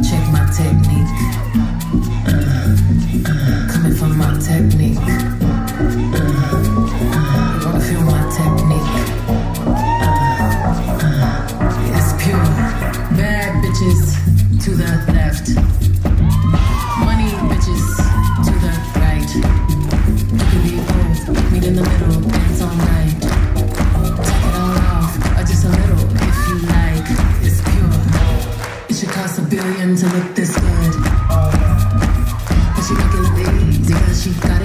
Check my technique. Coming from my technique. You wanna feel my technique? It's pure. Bad bitches to the left. Money bitches to the right. You can be both. Meet in the middle. It's all night. Take it all off, or just a little if you like. It's pure. It should cost $1 billion to look this good. But she make it look easy because she got